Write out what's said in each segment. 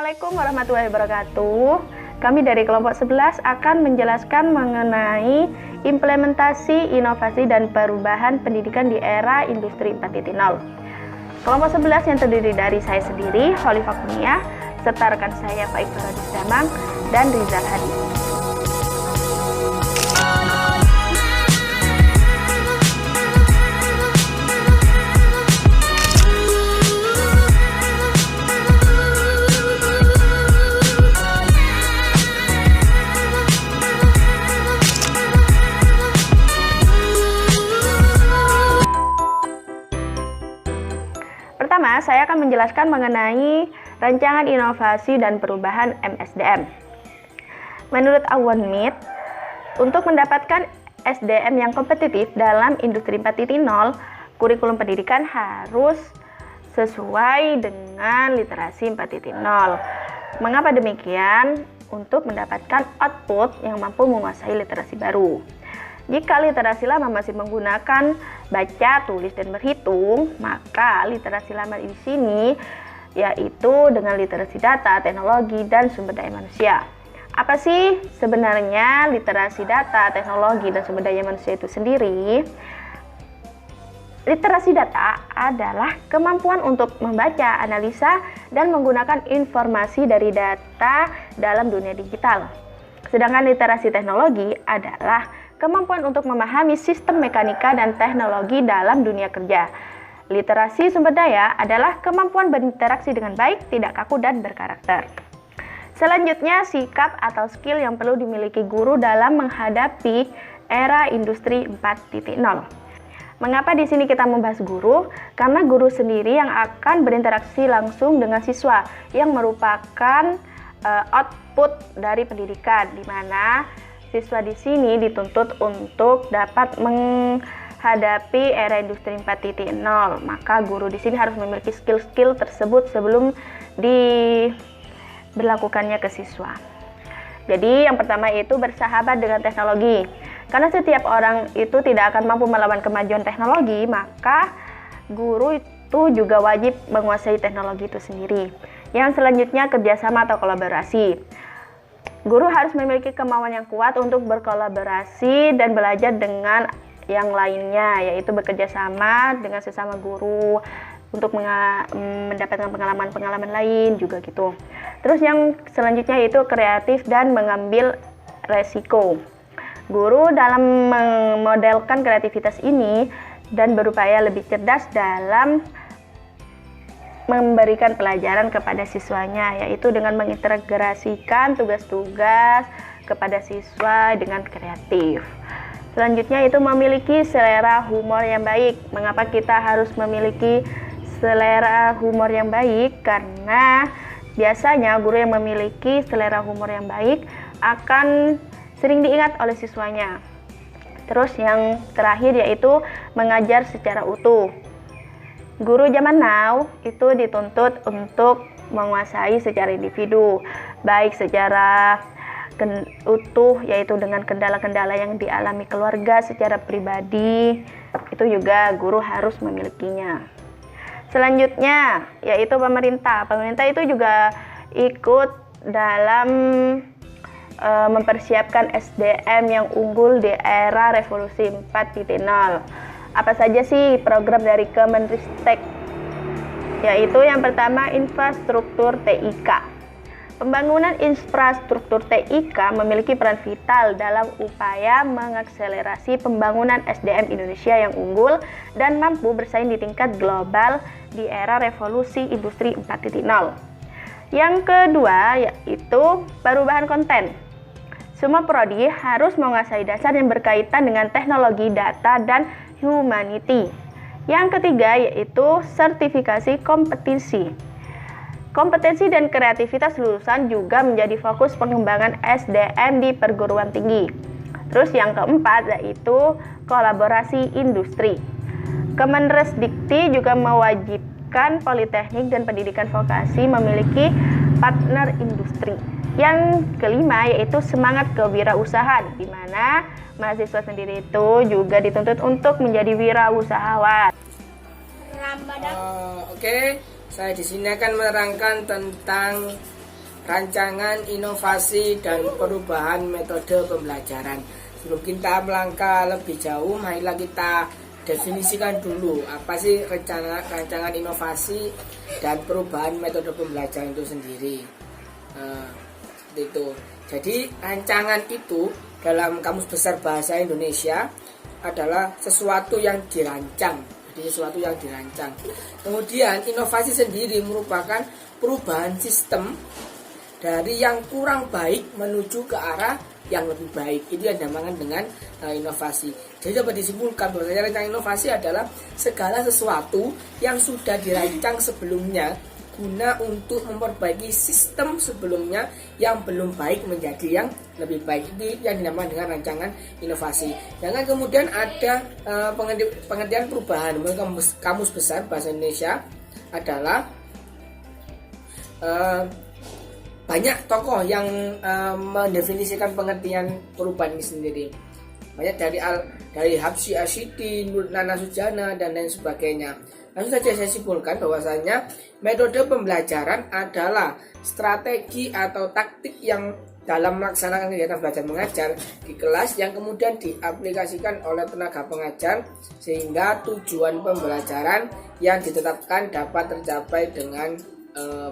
Assalamualaikum warahmatullahi wabarakatuh. Kami dari kelompok 11 akan menjelaskan mengenai implementasi, inovasi, dan perubahan pendidikan di era industri 4.0. Kelompok 11 yang terdiri dari saya sendiri, Khalifah Kurnia, serta rekan saya Faik Faradis Damang dan Rizal Hadi. Pertama, saya akan menjelaskan mengenai rancangan inovasi dan perubahan MSDM. Menurut Awon-Mit, untuk mendapatkan SDM yang kompetitif dalam industri 4.0, kurikulum pendidikan harus sesuai dengan literasi 4.0. Mengapa demikian? Untuk mendapatkan output yang mampu menguasai literasi baru. Jika literasi lama masih menggunakan baca, tulis, dan berhitung, maka literasi lama di sini yaitu dengan literasi data, teknologi, dan sumber daya manusia. Apa sih sebenarnya literasi data, teknologi, dan sumber daya manusia itu sendiri? Literasi data adalah kemampuan untuk membaca, analisa, dan menggunakan informasi dari data dalam dunia digital. Sedangkan literasi teknologi adalah kemampuan untuk memahami sistem mekanika dan teknologi dalam dunia kerja. Literasi sumber daya adalah kemampuan berinteraksi dengan baik, tidak kaku, dan berkarakter. Selanjutnya, sikap atau skill yang perlu dimiliki guru dalam menghadapi era industri 4.0. Mengapa di sini kita membahas guru? Karena guru sendiri yang akan berinteraksi langsung dengan siswa yang merupakan output dari pendidikan, di mana siswa di sini dituntut untuk dapat menghadapi era industri 4.0. Maka guru di sini harus memiliki skill-skill tersebut sebelum diberlakukannya ke siswa. Jadi yang pertama itu bersahabat dengan teknologi. Karena setiap orang itu tidak akan mampu melawan kemajuan teknologi, maka guru itu juga wajib menguasai teknologi itu sendiri. Yang selanjutnya kerjasama atau kolaborasi. Guru harus memiliki kemauan yang kuat untuk berkolaborasi dan belajar dengan yang lainnya, yaitu bekerja sama dengan sesama guru untuk mendapatkan pengalaman-pengalaman lain juga gitu. Terus yang selanjutnya itu kreatif dan mengambil resiko. Guru dalam memodelkan kreativitas ini dan berupaya lebih cerdas dalam memberikan pelajaran kepada siswanya, yaitu dengan mengintegrasikan tugas-tugas kepada siswa dengan kreatif. Selanjutnya itu memiliki selera humor yang baik. Mengapa kita harus memiliki selera humor yang baik? Karena biasanya guru yang memiliki selera humor yang baik akan sering diingat oleh siswanya. Terus yang terakhir yaitu mengajar secara utuh. Guru zaman now itu dituntut untuk menguasai secara individu, baik secara utuh, yaitu dengan kendala-kendala yang dialami keluarga secara pribadi, itu juga guru harus memilikinya. Selanjutnya yaitu pemerintah. Pemerintah itu juga ikut dalam mempersiapkan SDM yang unggul di era revolusi 4.0. Apa saja sih program dari Kemenristek? Yaitu yang pertama infrastruktur TIK. Pembangunan infrastruktur TIK memiliki peran vital dalam upaya mengakselerasi pembangunan SDM Indonesia yang unggul dan mampu bersaing di tingkat global di era revolusi industri 4.0. Yang kedua yaitu perubahan konten. Semua prodi harus menguasai dasar yang berkaitan dengan teknologi data dan humanity. Yang ketiga yaitu sertifikasi kompetensi. Kompetensi dan kreativitas lulusan juga menjadi fokus pengembangan SDM di perguruan tinggi. Terus yang keempat yaitu kolaborasi industri. Kemenrisdikti juga mewajibkan politeknik dan pendidikan vokasi memiliki partner industri. Yang kelima yaitu semangat kewirausahaan, di mana mahasiswa sendiri itu juga dituntut untuk menjadi wirausahawan. Oke, saya di sini akan menerangkan tentang rancangan inovasi dan perubahan metode pembelajaran. Sebelum kita melangkah lebih jauh, marilah kita definisikan dulu apa sih rancangan inovasi dan perubahan metode pembelajaran itu sendiri. Itu. Jadi rancangan itu dalam Kamus Besar Bahasa Indonesia adalah sesuatu yang dirancang. Jadi sesuatu yang dirancang. Kemudian inovasi sendiri merupakan perubahan sistem dari yang kurang baik menuju ke arah yang lebih baik. Itu yang dinamakan dengan inovasi. Jadi dapat disimpulkan bahwasanya rancangan inovasi adalah segala sesuatu yang sudah dirancang sebelumnya guna untuk memperbaiki sistem sebelumnya yang belum baik menjadi yang lebih baik. Itu yang dinamakan dengan rancangan inovasi. Jangan kemudian ada pengertian perubahan. Menurut Kamus Besar Bahasa Indonesia adalah banyak tokoh yang mendefinisikan pengertian perubahan ini sendiri. Banyak dari Habsyi Ashidi, Nana Sujana, dan lain sebagainya. Langsung saja saya simpulkan bahwasanya metode pembelajaran adalah strategi atau taktik yang dalam melaksanakan kegiatan belajar mengajar di kelas yang kemudian diaplikasikan oleh tenaga pengajar sehingga tujuan pembelajaran yang ditetapkan dapat tercapai dengan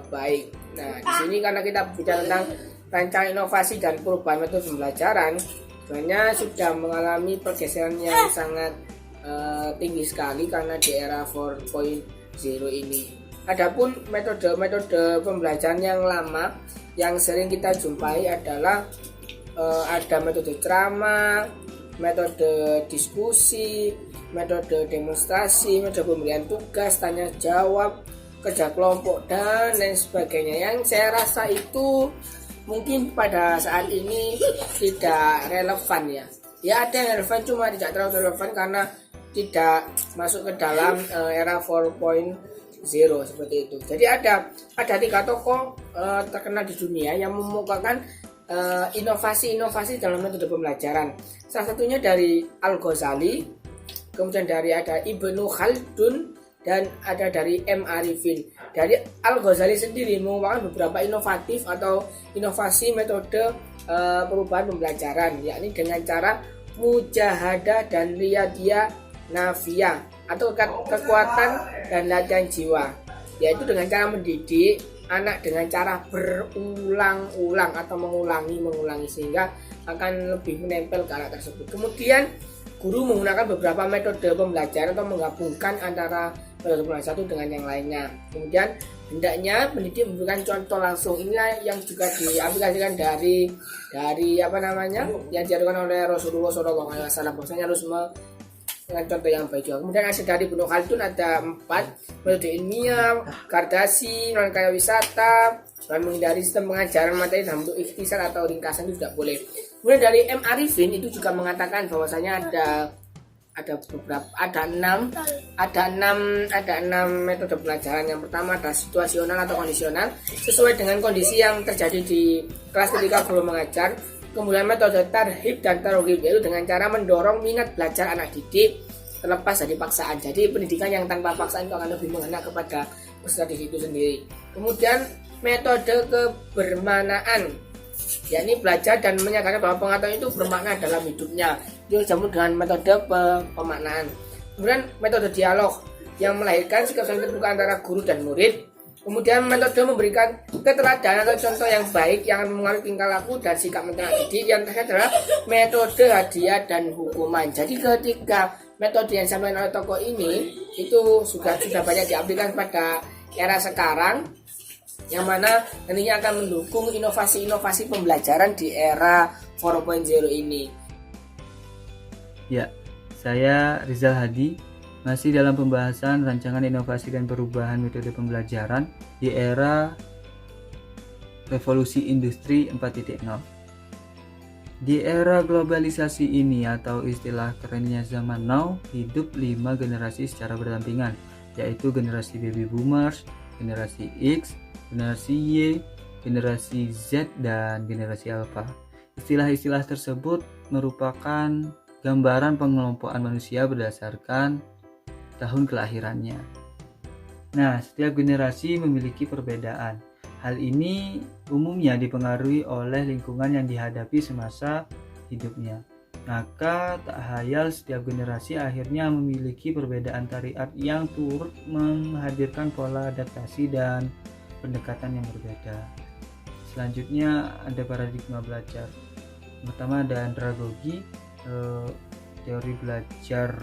baik. Nah, di sini karena kita bicara tentang rancangan inovasi dan perubahan metode pembelajaran, sebenarnya sudah mengalami pergeseran yang sangat tinggi sekali karena di era 4.0 ini. Adapun metode pembelajaran yang lama yang sering kita jumpai adalah ada metode ceramah, metode diskusi, metode demonstrasi, metode pemberian tugas, tanya jawab, kerja kelompok, dan lain sebagainya. Yang saya rasa itu mungkin pada saat ini tidak relevan ya. Ya ada yang relevan, cuma tidak terlalu relevan karena tidak masuk ke dalam era 4.0 seperti itu. Jadi ada 3 tokoh terkenal di dunia yang memukakan inovasi-inovasi dalam metode pembelajaran. Salah satunya dari Al-Ghazali, kemudian ada Ibnu Khaldun, dan ada dari M. Arifin. Dari Al-Ghazali sendiri merupakan beberapa inovatif atau inovasi metode perubahan pembelajaran, yakni dengan cara mujahadah dan riyadiyah nafiyah atau kekuatan dan latihan jiwa, yaitu dengan cara mendidik anak dengan cara berulang-ulang atau mengulangi sehingga akan lebih menempel ke anak tersebut. Kemudian guru menggunakan beberapa metode pembelajaran atau menggabungkan antara metode pembelajaran satu dengan yang lainnya. Kemudian hendaknya pendidik memberikan contoh langsung. Inilah yang juga diaplikasikan dari yang diajarkan oleh Rasulullah SAW. Bahwasanya harus dengan contoh yang baik juga. Kemudian hasil dari Ibnu Khaldun ada 4 metode ilmiah, Kardasi, non-kaya wisata, dan menghindari sistem pengajaran materi dalam bentuk ikhtisar atau ringkasan itu tidak boleh. Kemudian dari M. Arifin itu juga mengatakan bahwasanya ada enam metode pelajaran. Yang pertama adalah situasional atau kondisional, sesuai dengan kondisi yang terjadi di kelas ketika guru mengajar. Kemudian metode tarhib dan targhib, yaitu dengan cara mendorong minat belajar anak didik terlepas dari paksaan. Jadi pendidikan yang tanpa paksaan itu akan lebih mengena kepada peserta didik itu sendiri. Kemudian metode kebermanaan, yakni belajar dan menyadari bahwa pengetahuan itu bermakna dalam hidupnya. Itu disebut dengan metode pemaknaan. Kemudian metode dialog yang melahirkan sikap saling terbuka antara guru dan murid. Kemudian metode memberikan keteladanan atau contoh yang baik yang mengaruhi tingkah laku dan sikap mental didik. Yang terakhir adalah metode hadiah dan hukuman. Jadi ketiga metode yang disampaikan oleh tokoh ini itu sudah banyak diaplikasikan pada era sekarang, yang mana nantinya akan mendukung inovasi-inovasi pembelajaran di era 4.0 ini. Ya, saya Rizal Hadi, masih dalam pembahasan rancangan inovasi dan perubahan metode pembelajaran di era revolusi industri 4.0. Di era globalisasi ini atau istilah kerennya zaman now, hidup 5 generasi secara berdampingan, yaitu generasi baby boomers, generasi X, generasi Y, generasi Z, dan generasi Alpha. Istilah-istilah tersebut merupakan gambaran pengelompokan manusia berdasarkan tahun kelahirannya. Nah, setiap generasi memiliki perbedaan. Hal ini umumnya dipengaruhi oleh lingkungan yang dihadapi semasa hidupnya. Maka tak hayal setiap generasi akhirnya memiliki perbedaan tarikat yang turut menghadirkan pola adaptasi dan pendekatan yang berbeda. Selanjutnya ada paradigma belajar. Pertama ada andragogi, teori belajar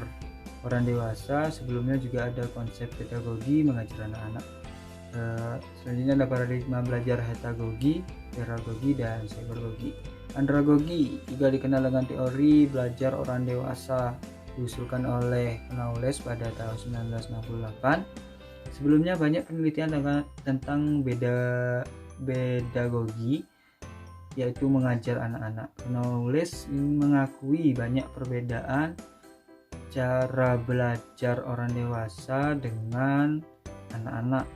orang dewasa. Sebelumnya juga ada konsep pedagogi mengajar anak-anak. Selanjutnya ada paradigma belajar hetagogi, pedagogi, dan cybergogi. Andragogi juga dikenal dengan teori belajar orang dewasa, diusulkan oleh Knowles pada tahun 1968. Sebelumnya banyak penelitian tentang pedagogi, yaitu mengajar anak-anak. Knowles mengakui banyak perbedaan cara belajar orang dewasa dengan anak-anak.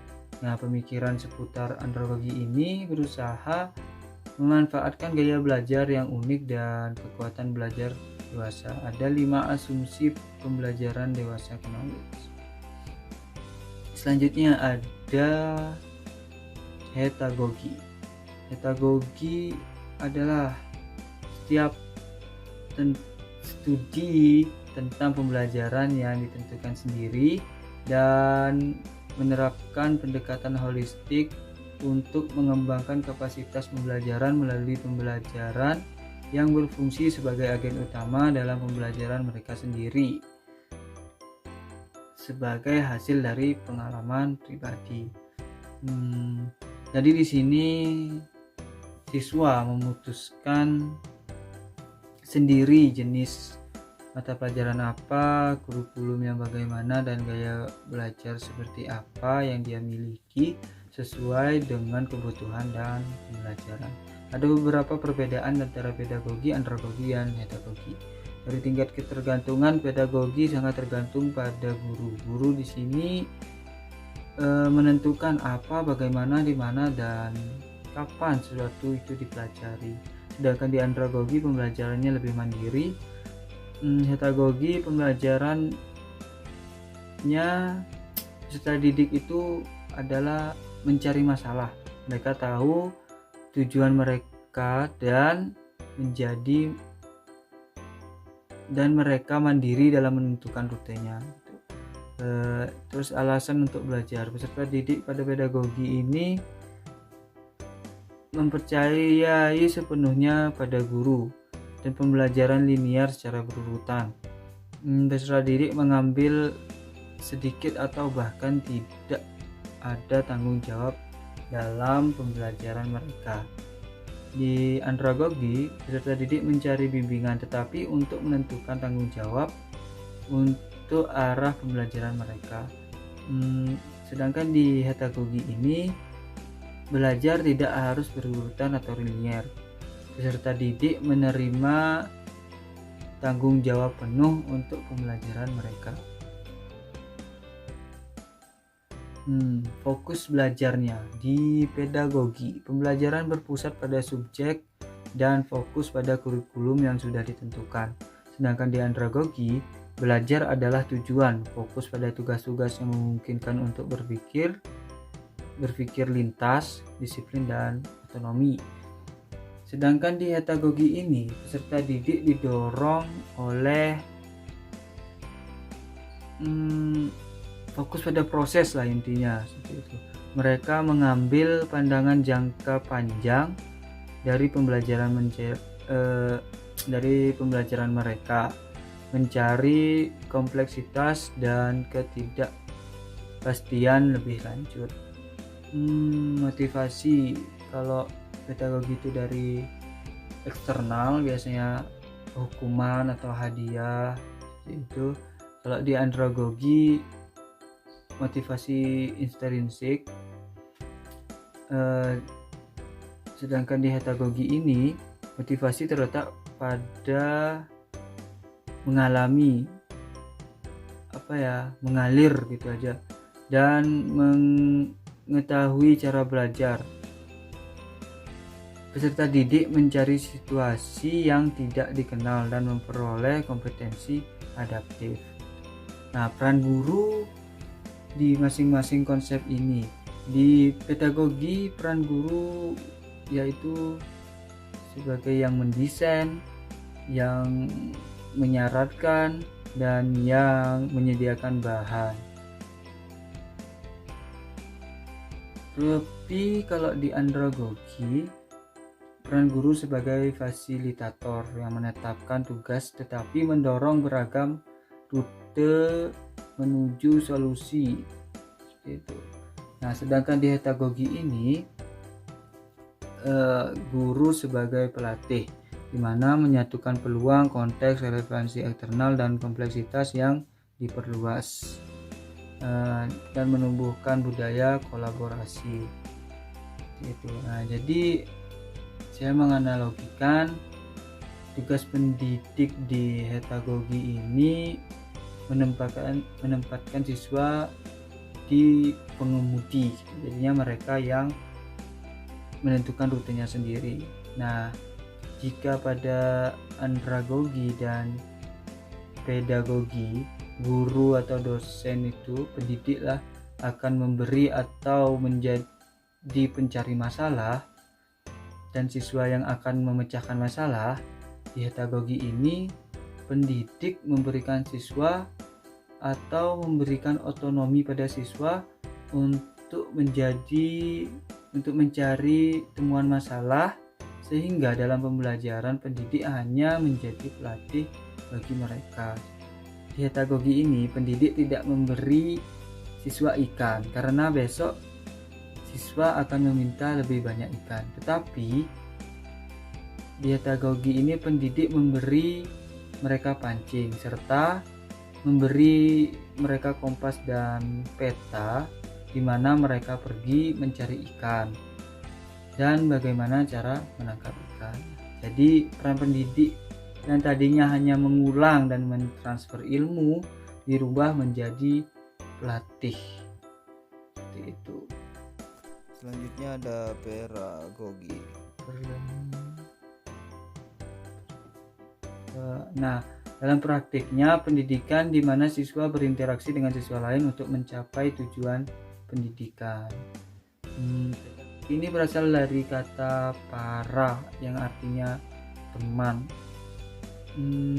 Nah, pemikiran seputar andragogi ini berusaha memanfaatkan gaya belajar yang unik dan kekuatan belajar dewasa. Ada 5 asumsi pembelajaran dewasa Knowles. Selanjutnya ada hetagogi. Hetagogi adalah setiap studi tentang pembelajaran yang ditentukan sendiri dan menerapkan pendekatan holistik untuk mengembangkan kapasitas pembelajaran melalui pembelajaran yang berfungsi sebagai agen utama dalam pembelajaran mereka sendiri sebagai hasil dari pengalaman pribadi. Jadi di sini siswa memutuskan sendiri jenis mata pelajaran apa, kurikulum yang bagaimana, dan gaya belajar seperti apa yang dia miliki sesuai dengan kebutuhan dan pembelajaran. Ada beberapa perbedaan antara pedagogi, andragogi, dan hetagogi. Dari tingkat ketergantungan, pedagogi sangat tergantung pada guru. Guru di sini menentukan apa, bagaimana, di mana, dan kapan sesuatu itu dipelajari. Sedangkan di andragogi pembelajarannya lebih mandiri. Hetagogi pembelajarannya peserta didik itu adalah mencari masalah. Mereka tahu tujuan mereka dan mereka mandiri dalam menentukan rutenya. Terus alasan untuk belajar. Peserta didik pada pedagogi ini mempercayai sepenuhnya pada guru dan pembelajaran linear secara berurutan. Peserta didik mengambil sedikit atau bahkan tidak ada tanggung jawab dalam pembelajaran mereka. Di andragogi, peserta didik mencari bimbingan tetapi untuk menentukan tanggung jawab untuk arah pembelajaran mereka. Sedangkan di hetagogi ini, belajar tidak harus berurutan atau linear. Peserta didik menerima tanggung jawab penuh untuk pembelajaran mereka. Fokus belajarnya di pedagogi, pembelajaran berpusat pada subjek dan fokus pada kurikulum yang sudah ditentukan. Sedangkan di andragogi, belajar adalah tujuan, fokus pada tugas-tugas yang memungkinkan untuk berpikir lintas, disiplin, dan otonomi. Sedangkan di hetagogi ini, peserta didik didorong oleh fokus pada proses lah intinya seperti itu. Mereka mengambil pandangan jangka panjang dari pembelajaran mereka, mencari kompleksitas dan ketidakpastian lebih lanjut. Motivasi, kalau pedagogi itu dari eksternal biasanya hukuman atau hadiah itu. Kalau di andragogi motivasi intrinsik, sedangkan di hetagogi ini motivasi terletak pada mengalami mengalir gitu aja dan mengetahui cara belajar. Peserta didik mencari situasi yang tidak dikenal dan memperoleh kompetensi adaptif. Nah, peran guru di masing-masing konsep ini. Di pedagogi, peran guru yaitu sebagai yang mendesain, yang menyarankan, dan yang menyediakan bahan. Tapi kalau di andragogi, peran guru sebagai fasilitator yang menetapkan tugas tetapi mendorong beragam rute menuju solusi. Itu. Nah, sedangkan di hetagogi ini guru sebagai pelatih, di mana menyatukan peluang, konteks, relevansi eksternal, dan kompleksitas yang diperluas dan menumbuhkan budaya kolaborasi. Itu. Nah, jadi saya menganalogikan tugas pendidik di hetagogi ini menempatkan siswa di pengemudi, jadinya mereka yang menentukan rutenya sendiri. Nah, jika pada andragogi dan pedagogi, guru atau dosen itu, pendidiklah akan memberi atau menjadi pencari masalah, dan siswa yang akan memecahkan masalah. Di hetagogi ini, pendidik memberikan siswa atau memberikan otonomi pada siswa untuk mencari temuan masalah, sehingga dalam pembelajaran pendidik hanya menjadi pelatih bagi mereka. Di hetagogi ini, pendidik tidak memberi siswa ikan karena besok siswa akan meminta lebih banyak ikan. Tetapi di hetagogi ini, pendidik memberi mereka pancing serta memberi mereka kompas dan peta di mana mereka pergi mencari ikan dan bagaimana cara menangkap ikan. Jadi peran pendidik yang tadinya hanya mengulang dan mentransfer ilmu dirubah menjadi pelatih. Seperti itu. Selanjutnya ada pedagogi. Nah, dalam praktiknya pendidikan di mana siswa berinteraksi dengan siswa lain untuk mencapai tujuan pendidikan. Ini berasal dari kata para yang artinya teman.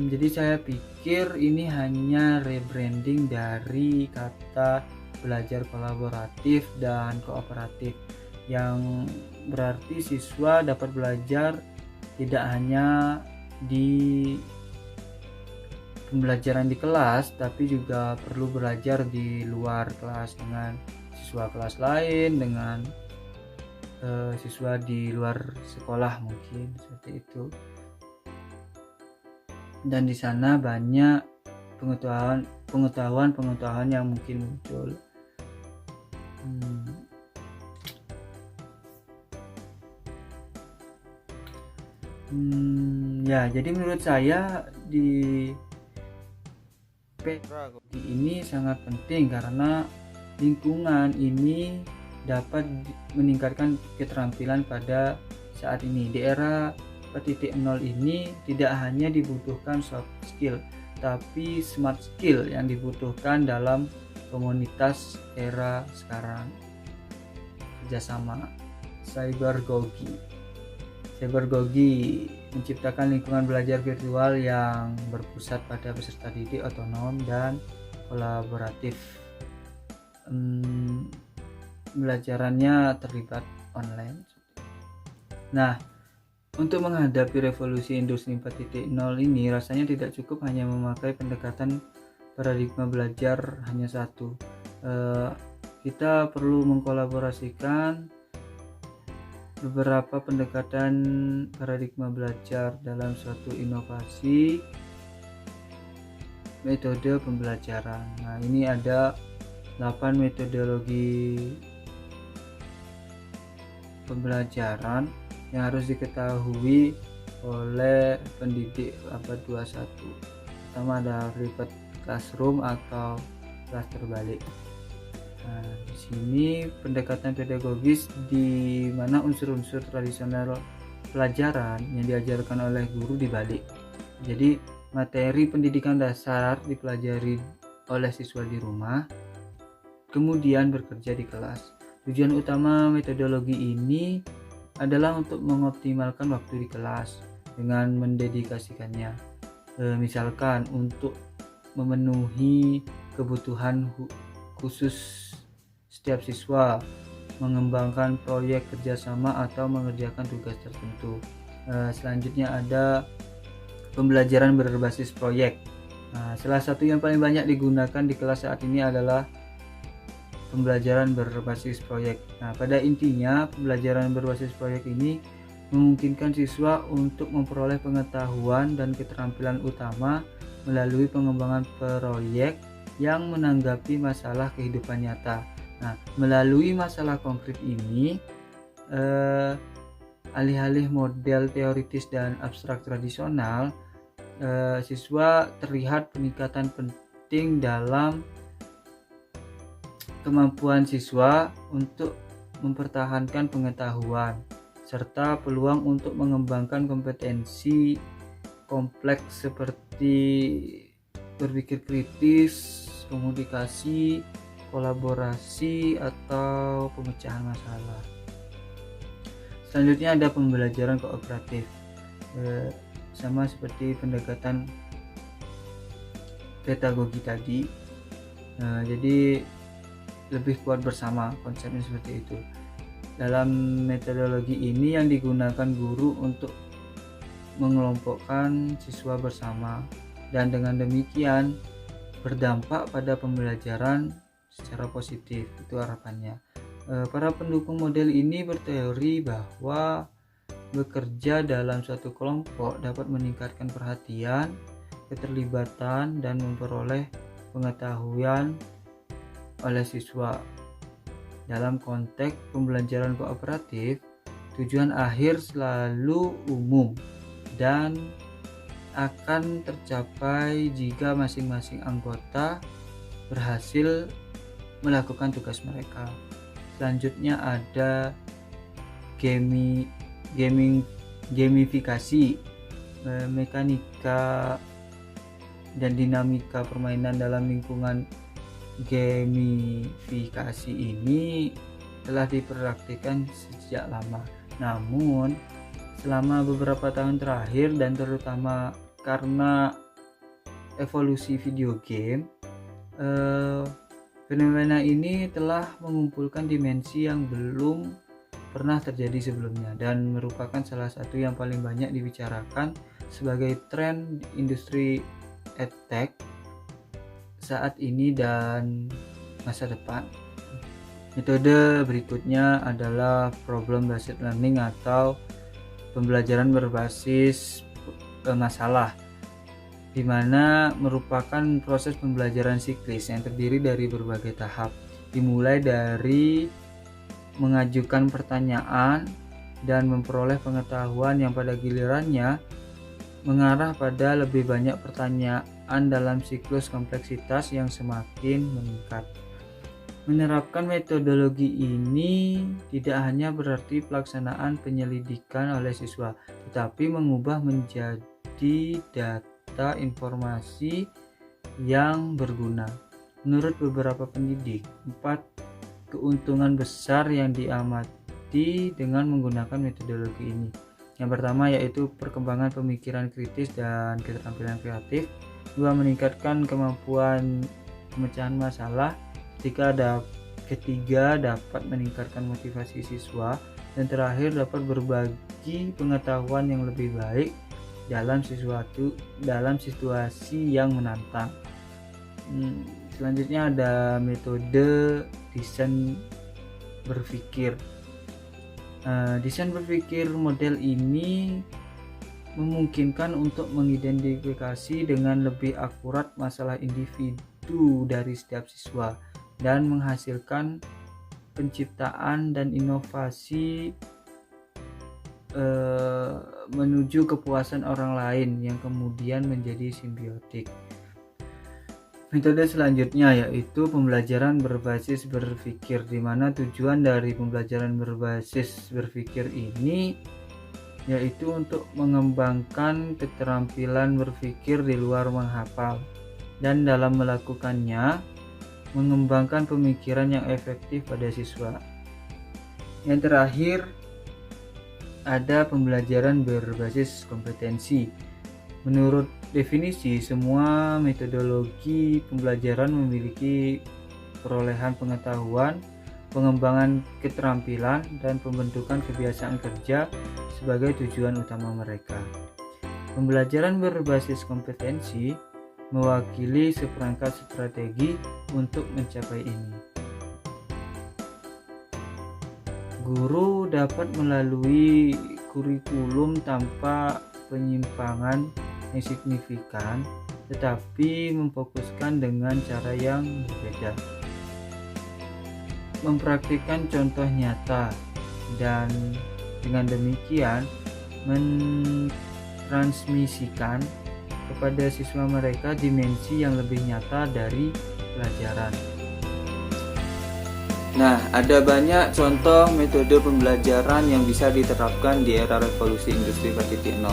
Jadi saya pikir ini hanya rebranding dari kata belajar kolaboratif dan kooperatif, yang berarti siswa dapat belajar tidak hanya di pembelajaran di kelas, tapi juga perlu belajar di luar kelas dengan siswa kelas lain, dengan siswa di luar sekolah mungkin seperti itu. Dan di sana banyak pengetahuan yang mungkin muncul. Ya, jadi menurut saya di pedagogi ini sangat penting karena lingkungan ini dapat meningkatkan keterampilan pada saat ini. Di era 4.0 ini tidak hanya dibutuhkan soft skill, tapi smart skill yang dibutuhkan dalam komunitas era sekarang. Kerjasama. Cybergogi menciptakan lingkungan belajar virtual yang berpusat pada peserta didik otonom dan kolaboratif. Belajarannya terlibat online. Nah, untuk menghadapi revolusi industri 4.0 ini rasanya tidak cukup hanya memakai pendekatan paradigma belajar hanya satu. Kita perlu mengkolaborasikan beberapa pendekatan paradigma belajar dalam suatu inovasi metode pembelajaran. Nah, ini ada 8 metodologi pembelajaran yang harus diketahui oleh pendidik abad 21. Pertama ada flipped classroom atau kelas terbalik. Nah, di sini pendekatan pedagogis di mana unsur-unsur tradisional pelajaran yang diajarkan oleh guru dibalik. Jadi materi pendidikan dasar dipelajari oleh siswa di rumah, kemudian bekerja di kelas. Tujuan utama metodologi ini adalah untuk mengoptimalkan waktu di kelas dengan mendedikasikannya. Misalkan untuk memenuhi kebutuhan khusus setiap siswa, mengembangkan proyek kerjasama atau mengerjakan tugas tertentu. Selanjutnya ada pembelajaran berbasis proyek. Salah satu yang paling banyak digunakan di kelas saat ini adalah pembelajaran berbasis proyek. Pada intinya pembelajaran berbasis proyek ini memungkinkan siswa untuk memperoleh pengetahuan dan keterampilan utama melalui pengembangan proyek yang menanggapi masalah kehidupan nyata. Melalui masalah konkret ini, alih-alih model teoritis dan abstrak tradisional, siswa terlihat peningkatan penting dalam kemampuan siswa untuk mempertahankan pengetahuan serta peluang untuk mengembangkan kompetensi kompleks seperti berpikir kritis, komunikasi, kolaborasi, atau pemecahan masalah. Selanjutnya ada pembelajaran kooperatif, sama seperti pendekatan pedagogi tadi. Jadi lebih kuat bersama, konsepnya seperti itu. Dalam metodologi ini yang digunakan guru untuk mengelompokkan siswa bersama, dan dengan demikian berdampak pada pembelajaran secara positif, itu harapannya. Para pendukung model ini berteori bahwa bekerja dalam suatu kelompok dapat meningkatkan perhatian, keterlibatan, dan memperoleh pengetahuan oleh siswa. Dalam konteks pembelajaran kooperatif, tujuan akhir selalu umum dan akan tercapai jika masing-masing anggota berhasil melakukan tugas mereka. Selanjutnya ada gamifikasi, mekanika dan dinamika permainan dalam lingkungan. Gamifikasi ini telah dipraktikkan sejak lama, namun selama beberapa tahun terakhir, dan terutama karena evolusi video game, fenomena ini telah mengumpulkan dimensi yang belum pernah terjadi sebelumnya dan merupakan salah satu yang paling banyak dibicarakan sebagai tren industri edtech saat ini dan masa depan. Metode berikutnya adalah problem based learning atau pembelajaran berbasis masalah, di mana merupakan proses pembelajaran siklis yang terdiri dari berbagai tahap, dimulai dari mengajukan pertanyaan dan memperoleh pengetahuan yang pada gilirannya mengarah pada lebih banyak pertanyaan dalam siklus kompleksitas yang semakin meningkat. Menerapkan metodologi ini tidak hanya berarti pelaksanaan penyelidikan oleh siswa, tetapi mengubah menjadi data informasi yang berguna. Menurut beberapa pendidik, 4 keuntungan besar yang diamati dengan menggunakan metodologi ini. Yang pertama yaitu perkembangan pemikiran kritis dan keterampilan kreatif. 2. Meningkatkan kemampuan pemecahan masalah. Ketiga, dapat meningkatkan motivasi siswa. Dan terakhir, dapat berbagi pengetahuan yang lebih baik dalam situasi yang menantang. Selanjutnya ada metode desain berpikir. Desain berpikir model ini memungkinkan untuk mengidentifikasi dengan lebih akurat masalah individu dari setiap siswa dan menghasilkan penciptaan dan inovasi menuju kepuasan orang lain yang kemudian menjadi simbiotik. Metode selanjutnya yaitu pembelajaran berbasis berpikir, di mana tujuan dari pembelajaran berbasis berpikir ini yaitu untuk mengembangkan keterampilan berpikir di luar menghafal, dan dalam melakukannya mengembangkan pemikiran yang efektif pada siswa. Yang terakhir, ada pembelajaran berbasis kompetensi. Menurut definisi, semua metodologi pembelajaran memiliki perolehan pengetahuan, pengembangan keterampilan, dan pembentukan kebiasaan kerja sebagai tujuan utama mereka. Pembelajaran berbasis kompetensi mewakili seperangkat strategi untuk mencapai ini. Guru dapat melalui kurikulum tanpa penyimpangan yang signifikan, tetapi memfokuskan dengan cara yang berbeda. Mempraktikkan contoh nyata dan dengan demikian mentransmisikan kepada siswa mereka dimensi yang lebih nyata dari pelajaran. Nah, ada banyak contoh metode pembelajaran yang bisa diterapkan di era revolusi industri 4.0.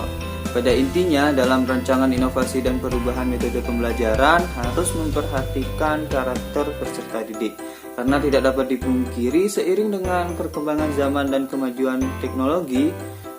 Pada intinya, dalam rancangan inovasi dan perubahan metode pembelajaran harus memperhatikan karakter peserta didik. Karena tidak dapat dipungkiri, seiring dengan perkembangan zaman dan kemajuan teknologi,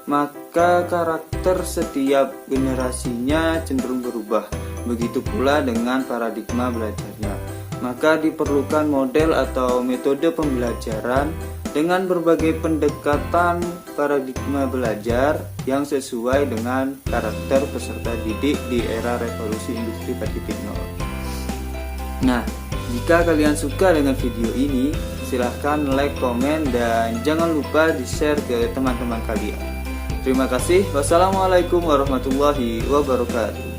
maka karakter setiap generasinya cenderung berubah. Begitu pula dengan paradigma belajarnya. Maka diperlukan model atau metode pembelajaran dengan berbagai pendekatan paradigma belajar yang sesuai dengan karakter peserta didik di era revolusi industri 4.0. Nah, jika kalian suka dengan video ini, silahkan like, komen, dan jangan lupa di-share ke teman-teman kalian. Terima kasih. Wassalamualaikum warahmatullahi wabarakatuh.